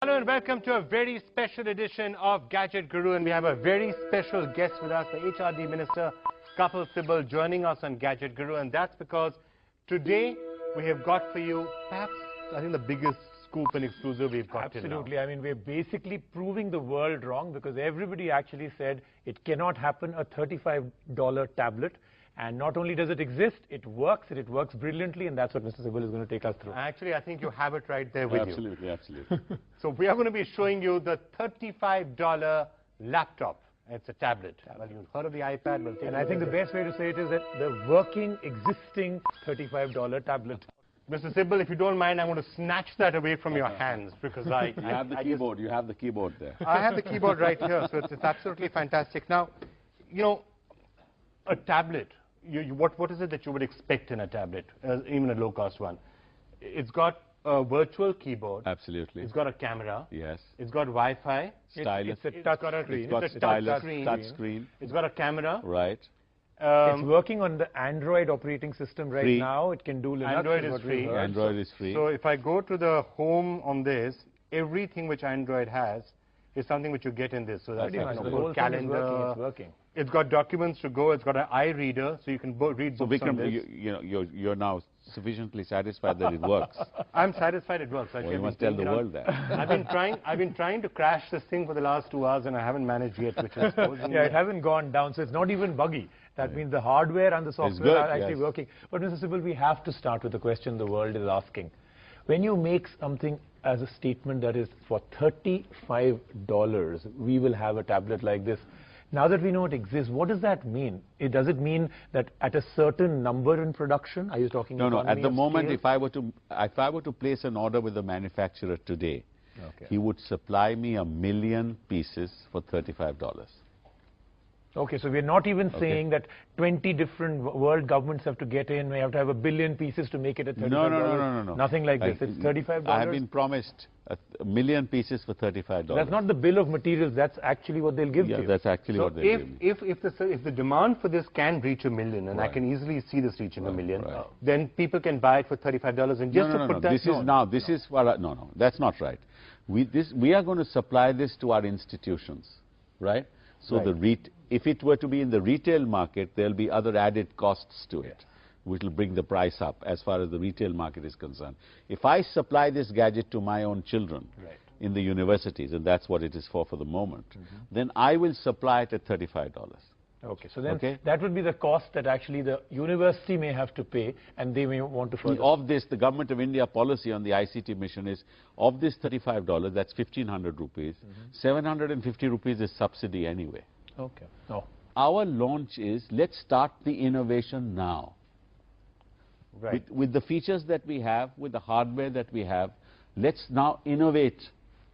Hello and welcome to a very special edition of Gadget Guru, and we have a very special guest with us, the HRD Minister, Kapil Sibal, joining us on Gadget Guru, and that's because today we have got for you perhaps, I think, the biggest scoop and exclusive we've got till now. Absolutely. I mean, we're basically proving the world wrong because everybody actually said it cannot happen, a $35 tablet. And not only does it exist, it works brilliantly, and that's what Mr. Sibal is going to take us through. Actually, I think you have it right there with you. Absolutely. So we are going to be showing you the $35 laptop. It's a tablet. Well, you've heard of the iPad. We'll And I think the best way to say it is that the working, existing $35 tablet. Mr. Sibal, if you don't mind, I'm going to snatch that away from your hands because You have the keyboard. You have the keyboard there. I have the keyboard right here, so it's absolutely fantastic. Now, you know, a tablet. What is it that you would expect in a tablet, even a low-cost one? It's got a virtual keyboard. Absolutely. It's got a camera. It's got Wi-Fi. Stylus. It's got a touch screen. It's got a camera. Right. It's working on the Android operating system right now. It can do Linux. Android is free. Android is free. So if I go to the home on this, everything which Android has is something which you get in this. So that's like, the whole calendar. It's working. It's got documents to go. It's got an iReader, so you can read books Vikram, on this. you're now sufficiently satisfied that it works. I'm satisfied it works. Well, you must tell the world that. I've been trying to crash this thing for the last 2 hours, and I haven't managed yet, which is yeah, it hasn't gone down, so it's not even buggy. That means the hardware and the software are actually working. But Mr. Sibal, we have to start with the question the world is asking. When you make something as a statement that is for $35, we will have a tablet like this. Now that we know it exists, what does that mean? Does it mean that at a certain number in production? Are you talking? No. At the moment, if I were to place an order with the manufacturer today, he would supply me 1 million pieces for $35. Okay, so we're not even saying that 20 different world governments have to get in. We have to have 1 billion pieces to make it at $35. No. Nothing like this. It's $35. I have been promised 1 million pieces for $35. That's not the bill of materials. That's actually what they'll give you. Yeah, that's actually what they'll give me. If the demand for this can reach 1 million, and I can easily see this reaching 1 million, then people can buy it for $35. And just to put that No, that's not right. We are going to supply this to our institutions, right? So if it were to be in the retail market, there'll be other added costs to it, which will bring the price up as far as the retail market is concerned. If I supply this gadget to my own children in the universities, and that's what it is for the moment, then I will supply it at $35. Okay, so then that would be the cost that actually the university may have to pay, and they may want to further. Of this, the Government of India policy on the ICT mission is, of this $35, that's 1,500 rupees, 750 rupees is subsidy anyway. Okay. No. Our launch is, let's start the innovation now. With the features that we have, with the hardware that we have, let's now innovate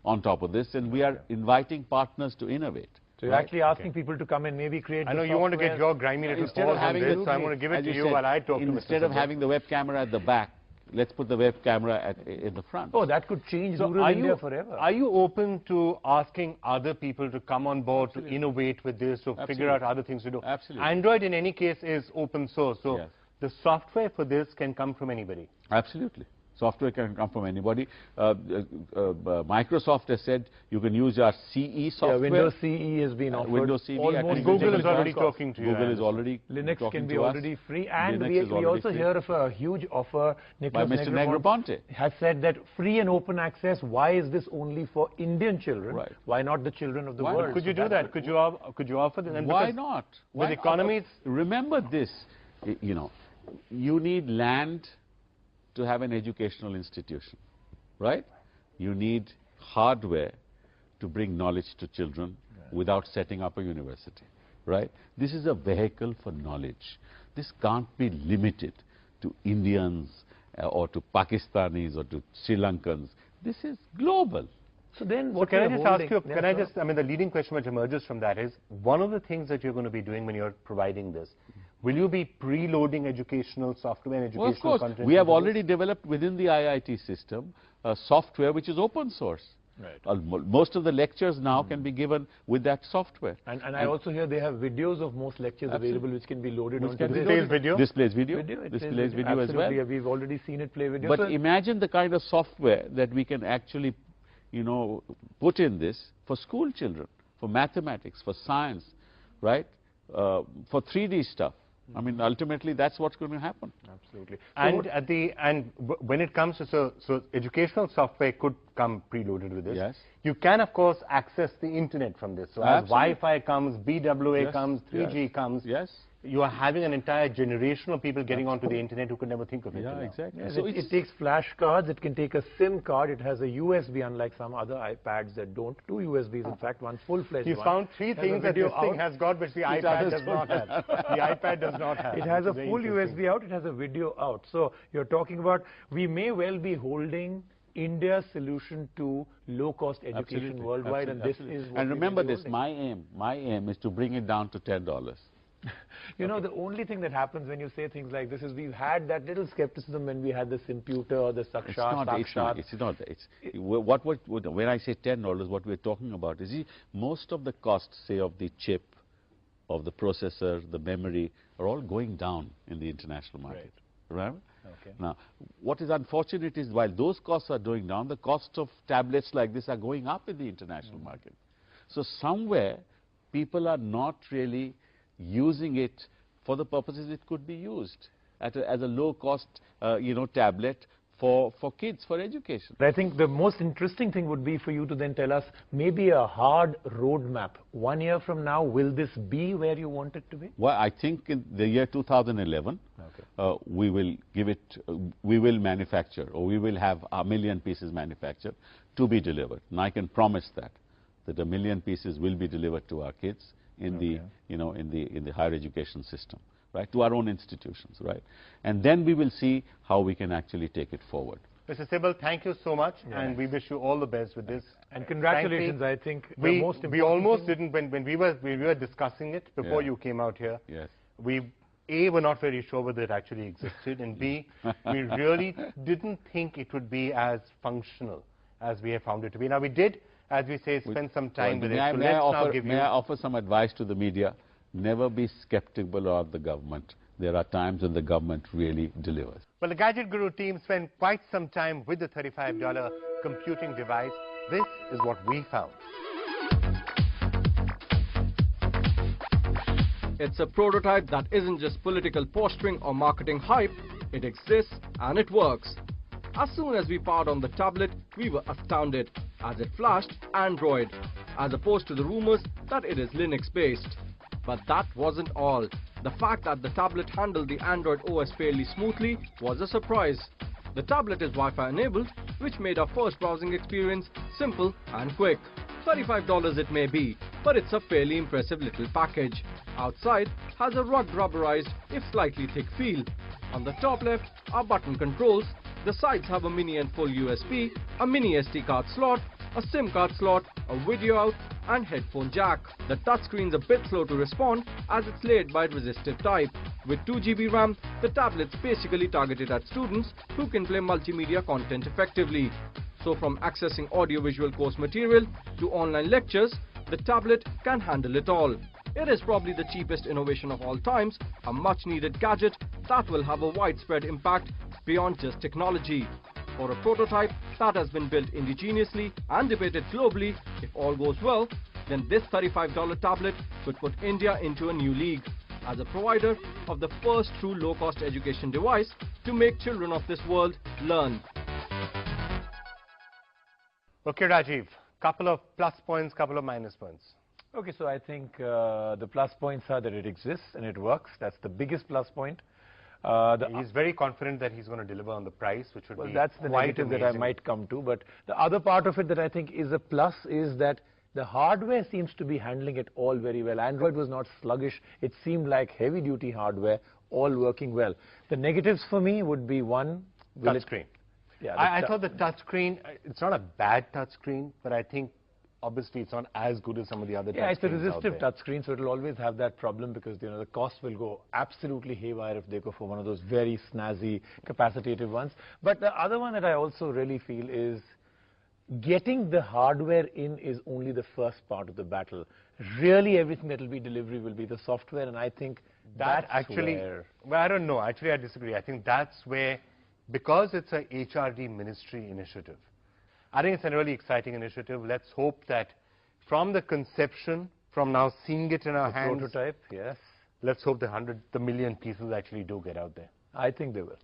on top of this, and we are inviting partners to innovate. So you're actually asking people to come and maybe create. I know you want to get your grimy little paws on this, so I'm going to give it to you while I talk to Mr. Instead of having the web camera at the back, let's put the web camera in the front. Oh, that could change rural India forever. Are you open to asking other people to come on board to innovate with this, to figure out other things to do? Absolutely. Android, in any case, is open source, so the software for this can come from anybody. Absolutely. Software can come from anybody. Microsoft has said you can use our CE software. Yeah, Windows CE has been offered. Windows CE. Google is already talking to you. Google is already Linux can be already free. And we also hear of a huge offer. By Mr. Negroponte has said that free and open access. Why is this only for Indian children? Why not the children of the world? Could you do that? Could you offer that? Why not? With economies? Remember this, you need land to have an educational institution, right? You need hardware to bring knowledge to children without setting up a university, right? This is a vehicle for knowledge. This can't be limited to Indians or to Pakistanis or to Sri Lankans. This is global. So then what can I just ask you, the leading question which emerges from that is, one of the things that you're going to be doing when you're providing this, will you be preloading educational software and educational content? Of course. We have already developed within the IIT system software which is open source. Most of the lectures now can be given with that software. And I also hear they have videos of most lectures available which can be loaded onto this. Displays video? Displays video. Displays video as well. We've already seen it play video. But imagine the kind of software that we can actually you know, put in this for school children, for mathematics, for science, right, for 3D stuff. I mean, ultimately, that's what's going to happen. Absolutely. And when it comes to so educational software could come preloaded with this. Yes. You can, of course, access the internet from this. So as Wi-Fi comes, BWA comes, 3G comes. Yes. You are having an entire generation of people getting onto the internet who could never think of it. Yeah, exactly. Yes, So it takes flash cards, it can take a SIM card, it has a USB, unlike some other iPads that don't. 2 USBs, in fact, one full-fledged one. You found 3 things that this thing has got which the iPad does not have. The iPad does not have. It has a full USB out, it has a video out. So you're talking about, we may well be holding India's solution to low-cost education worldwide, and this is what. And remember this, my aim is to bring it down to $10. You know, the only thing that happens when you say things like this is we've had that little skepticism when we had the Simputer or the Sakshat. It's not. When I say $10, what we're talking about is most of the costs, say, of the chip, of the processor, the memory, are all going down in the international market. Right? Okay. Now, what is unfortunate is while those costs are going down, the cost of tablets like this are going up in the international market. So somewhere, people are not really using it for the purposes it could be used as a low-cost, tablet for kids, for education. I think the most interesting thing would be for you to then tell us maybe a hard roadmap. 1 year from now, will this be where you want it to be? Well, I think in the year 2011, we will give it, we will manufacture, or we will have 1 million pieces manufactured to be delivered. And I can promise that 1 million pieces will be delivered to our kids in the, in the higher education system, right, to our own institutions, right? And then we will see how we can actually take it forward. Mr. Sibal, thank you so much, and we wish you all the best with this. And congratulations, I think. We almost didn't, when we were discussing it before you came out here, we, A, were not very sure whether it actually existed, and B, we really didn't think it would be as functional as we have found it to be. Now, we did, as we say, spend some time with it. So may I offer some advice to the media? Never be skeptical of the government. There are times when the government really delivers. Well, the Gadget Guru team spent quite some time with the $35 computing device. This is what we found. It's a prototype that isn't just political posturing or marketing hype. It exists and it works. As soon as we powered on the tablet, we were astounded as it flashed Android, as opposed to the rumors that it is Linux-based. But that wasn't all. The fact that the tablet handled the Android OS fairly smoothly was a surprise. The tablet is Wi-Fi enabled, which made our first browsing experience simple and quick. $35 it may be, but it's a fairly impressive little package. Outside has a rugged rubberized, if slightly thick feel. On the top left are button controls. The sides have a mini and full USB, a mini SD card slot, a SIM card slot, a video out, and headphone jack. The touchscreen's a bit slow to respond as it's laid by resistive type. With 2 GB RAM, the tablet's basically targeted at students who can play multimedia content effectively. So from accessing audio-visual course material to online lectures, the tablet can handle it all. It is probably the cheapest innovation of all times, a much-needed gadget that will have a widespread impact beyond just technology. For a prototype that has been built indigenously and debated globally, if all goes well, then this $35 tablet could put India into a new league as a provider of the first true low-cost education device to make children of this world learn. Okay, Rajiv, couple of plus points, couple of minus points. Okay, so I think the plus points are that it exists and it works. That's the biggest plus point. He's very confident that he's going to deliver on the price, which would be that's the negative that I might come to. But the other part of it that I think is a plus is that the hardware seems to be handling it all very well. Android was not sluggish. It seemed like heavy-duty hardware, all working well. The negatives for me would be one, touchscreen. Yeah, I thought the touchscreen, it's not a bad touchscreen, but I think obviously it's not as good as some of the other touchscreens. Yeah, it's a resistive touchscreen, so it'll always have that problem because the cost will go absolutely haywire if they go for one of those very snazzy, capacitative ones. But the other one that I also really feel is getting the hardware in is only the first part of the battle. Really, everything that will be delivery will be the software, and I think that's actually where... Well, I don't know. Actually, I disagree. I think that's where, because it's a HRD ministry initiative, I think it's a really exciting initiative. Let's hope that from the conception, from now seeing it in our hands, prototype, yes. Let's hope the 100 million pieces actually do get out there. I think they will.